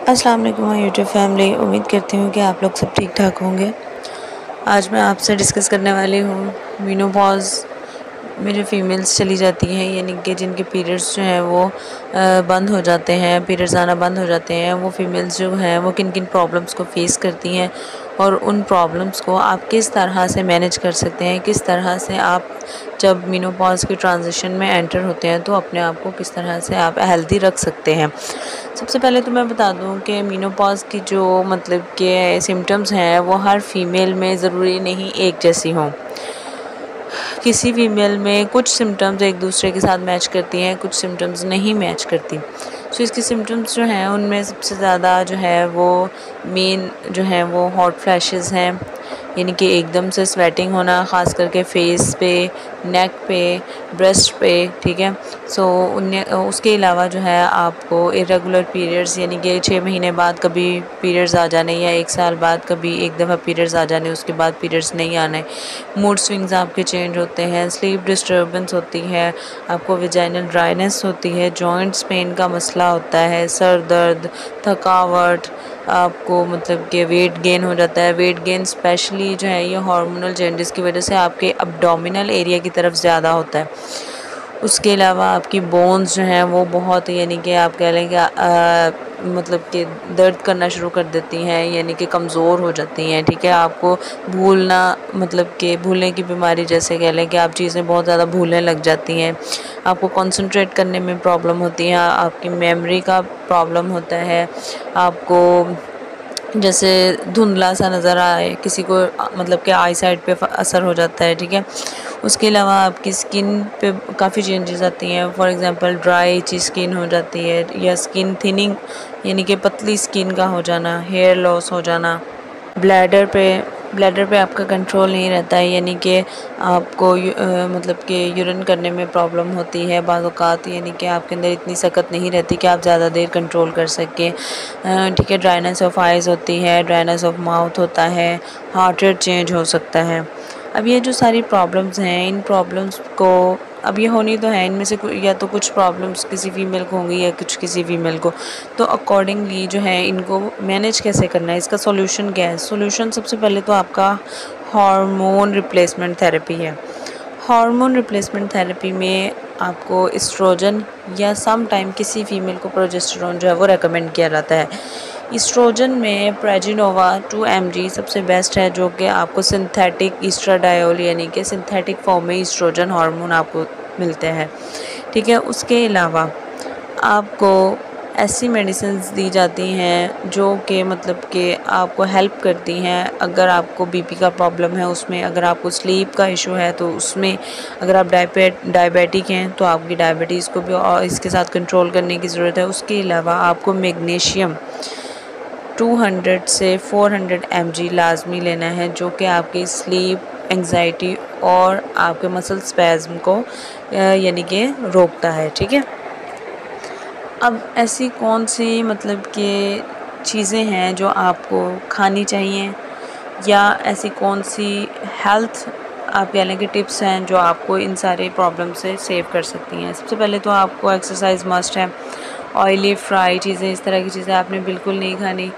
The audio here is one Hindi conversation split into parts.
अस्सलाम वालेकुम माय यूट्यूब फैमिली। उम्मीद करती हूँ कि आप लोग सब ठीक ठाक होंगे। आज मैं आपसे डिस्कस करने वाली हूँ मेनोपॉज़ में जो फीमेल्स चली जाती हैं, यानी कि जिनके पीरियड्स जो हैं वो बंद हो जाते हैं, पीरियड्स आना बंद हो जाते हैं, वो फीमेल्स जो हैं वो किन किन प्रॉब्लम्स को फेस करती हैं और उन प्रॉब्लम्स को आप किस तरह से मैनेज कर सकते हैं, किस तरह से आप जब मेनोपॉज़ के ट्रांजिशन में एंटर होते हैं तो अपने आप को किस तरह से आप हेल्दी रख सकते हैं। सबसे पहले तो मैं बता दूं कि मेनोपॉज़ की जो मतलब के सिम्टम्स हैं वो हर फीमेल में ज़रूरी नहीं एक जैसी हों। किसी फीमेल में कुछ सिम्टम्स एक दूसरे के साथ मैच करती हैं, कुछ सिम्टम्स नहीं मैच करती। सो इसके सिम्टम्स जो हैं उनमें सबसे ज़्यादा जो है वो मेन जो है वो हॉट फ्लैशेस हैं, यानी कि एकदम से स्वेटिंग होना, ख़ास करके फेस पे, नेक पे, ब्रेस्ट पे, ठीक है। सो उसके अलावा जो है आपको इरेगुलर पीरियड्स, यानी कि 6 महीने बाद कभी पीरियड्स आ जाने या 1 साल बाद कभी एक दफ़ा पीरियड्स आ जाने, उसके बाद पीरियड्स नहीं आने, मूड स्विंग्स आपके चेंज होते हैं, स्लीप डिस्टर्बेंस होती है, आपको वेजाइनल ड्राइनेस होती है, जॉइंट्स पेन का मसला होता है, सर दर्द, थकावट, आपको मतलब कि वेट गेन हो जाता है। वेट गेन स्पेशली जो है ये हार्मोनल चेंजेस की वजह से आपके एब्डोमिनल एरिया की तरफ ज़्यादा होता है। उसके अलावा आपकी बोन्स जो हैं वो बहुत, यानी कि आप कह लें कि मतलब कि दर्द करना शुरू कर देती हैं, यानी कि कमज़ोर हो जाती हैं, ठीक है। आपको भूलना, मतलब कि भूलने की बीमारी जैसे कह लें कि आप चीज़ें बहुत ज़्यादा भूलने लग जाती हैं, आपको कंसंट्रेट करने में प्रॉब्लम होती है, आपकी मेमोरी का प्रॉब्लम होता है, आपको जैसे धुंधला सा नज़र आए, किसी को मतलब कि आई साइट पे असर हो जाता है, ठीक है। उसके अलावा आपकी स्किन पे काफ़ी चेंजेस आती हैं, फॉर एग्जांपल ड्राई ची स्किन हो जाती है या स्किन थिनिंग, यानी कि पतली स्किन का हो जाना, हेयर लॉस हो जाना, ब्लैडर पे आपका कंट्रोल नहीं रहता है, यानी कि आपको मतलब कि यूरिन करने में प्रॉब्लम होती है बाज़ औक़ात, यानी कि आपके अंदर इतनी सकत नहीं रहती कि आप ज़्यादा देर कंट्रोल कर सकें, ठीक है। ड्राइनेस ऑफ आइज़ होती है, ड्राइनेस ऑफ माउथ होता है, हार्ट रेट चेंज हो सकता है। अब ये जो सारी प्रॉब्लम्स हैं, इन प्रॉब्लम्स को अब ये होनी तो है, इनमें से या तो कुछ प्रॉब्लम्स किसी फ़ीमेल को होंगी या कुछ किसी फ़ीमेल को, तो अकॉर्डिंगली जो है इनको मैनेज कैसे करना है, इसका सॉल्यूशन क्या है। सॉल्यूशन सबसे पहले तो आपका हार्मोन रिप्लेसमेंट थेरेपी है। हार्मोन रिप्लेसमेंट थेरेपी में आपको एस्ट्रोजन या सम टाइम किसी फ़ीमेल को प्रोजेस्टेरोन जो है वो रेकमेंड किया जाता है। एस्ट्रोजन में प्रेजिनोवा 2 mg सबसे बेस्ट है, जो कि आपको सिंथेटिक ईस्ट्राडायोल यानी कि सिंथेटिक फॉर्म में एस्ट्रोजन हार्मोन आपको मिलते हैं, ठीक है। उसके अलावा आपको ऐसी मेडिसिन्स दी जाती हैं जो कि मतलब कि आपको हेल्प करती हैं अगर आपको बीपी का प्रॉब्लम है, उसमें अगर आपको स्लीप का इशू है तो उसमें, अगर आप डायबिटिक हैं तो आपकी डायबिटीज़ को भी और इसके साथ कंट्रोल करने की ज़रूरत है। उसके अलावा आपको मैग्नीशियम 200 से 400 mg लाजमी लेना है, जो कि आपकी स्लीप, एंग्जाइटी और आपके मसल स्पैज़म को यानी कि रोकता है, ठीक है। अब ऐसी कौन सी मतलब कि चीज़ें हैं जो आपको खानी चाहिए, या ऐसी कौन सी हेल्थ आप कह लें कि टिप्स हैं जो आपको इन सारे प्रॉब्लम से सेव कर सकती हैं। सबसे पहले तो आपको एक्सरसाइज मस्ट है, ऑयली फ्राई चीज़ें, इस तरह की चीज़ें आपने बिल्कुल नहीं खानी।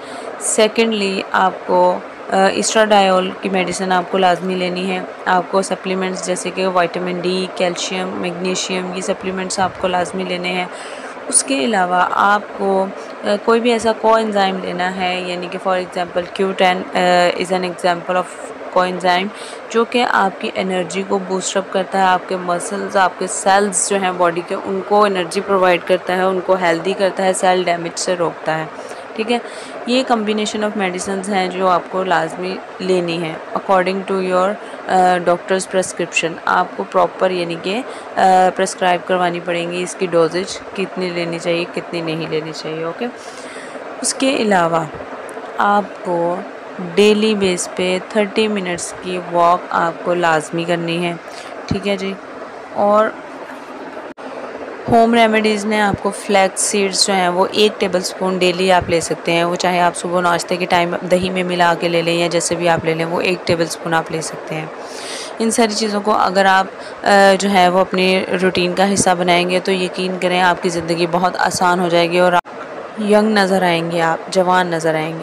सेकेंडली आपको एस्ट्राडायोल की मेडिसिन आपको लाजमी लेनी है। आपको सप्लीमेंट्स जैसे कि विटामिन डी, कैल्शियम, मैग्नीशियम, ये सप्लीमेंट्स आपको लाजमी लेने हैं। उसके अलावा आपको कोई भी ऐसा कोएंजाइम लेना है, यानी कि for example Q10 is an example of coenzyme, जो कि आपकी एनर्जी को बूस्टअप करता है, आपके मसल्स, आपके सेल्स जो हैं बॉडी के, उनको एनर्जी प्रोवाइड करता है, उनको हेल्दी करता है, सेल डैमेज से रोकता है, ठीक है। ये कम्बिनेशन ऑफ मेडिसिन्स हैं जो आपको लाजमी लेनी है according to your doctor's prescription. आपको प्रॉपर यानी कि प्रेस्क्राइब करवानी पड़ेंगी, इसकी डोजेज कितनी लेनी चाहिए, कितनी नहीं लेनी चाहिए, ओके। उसके अलावा आपको डेली बेस पे 30 मिनट्स की वॉक आपको लाजमी करनी है, ठीक है जी। और होम रेमेडीज़ में आपको फ्लैक्स सीड्स जो हैं वो 1 टेबलस्पून डेली आप ले सकते हैं, वो चाहे आप सुबह नाश्ते के टाइम दही में मिला के ले लें या जैसे भी आप ले लें, वो 1 टेबलस्पून आप ले सकते हैं। इन सारी चीज़ों को अगर आप जो है वो अपने रूटीन का हिस्सा बनाएंगे तो यकीन करें आपकी ज़िंदगी बहुत आसान हो जाएगी और यंग नज़र आएंगे, आप जवान नज़र आएंगे।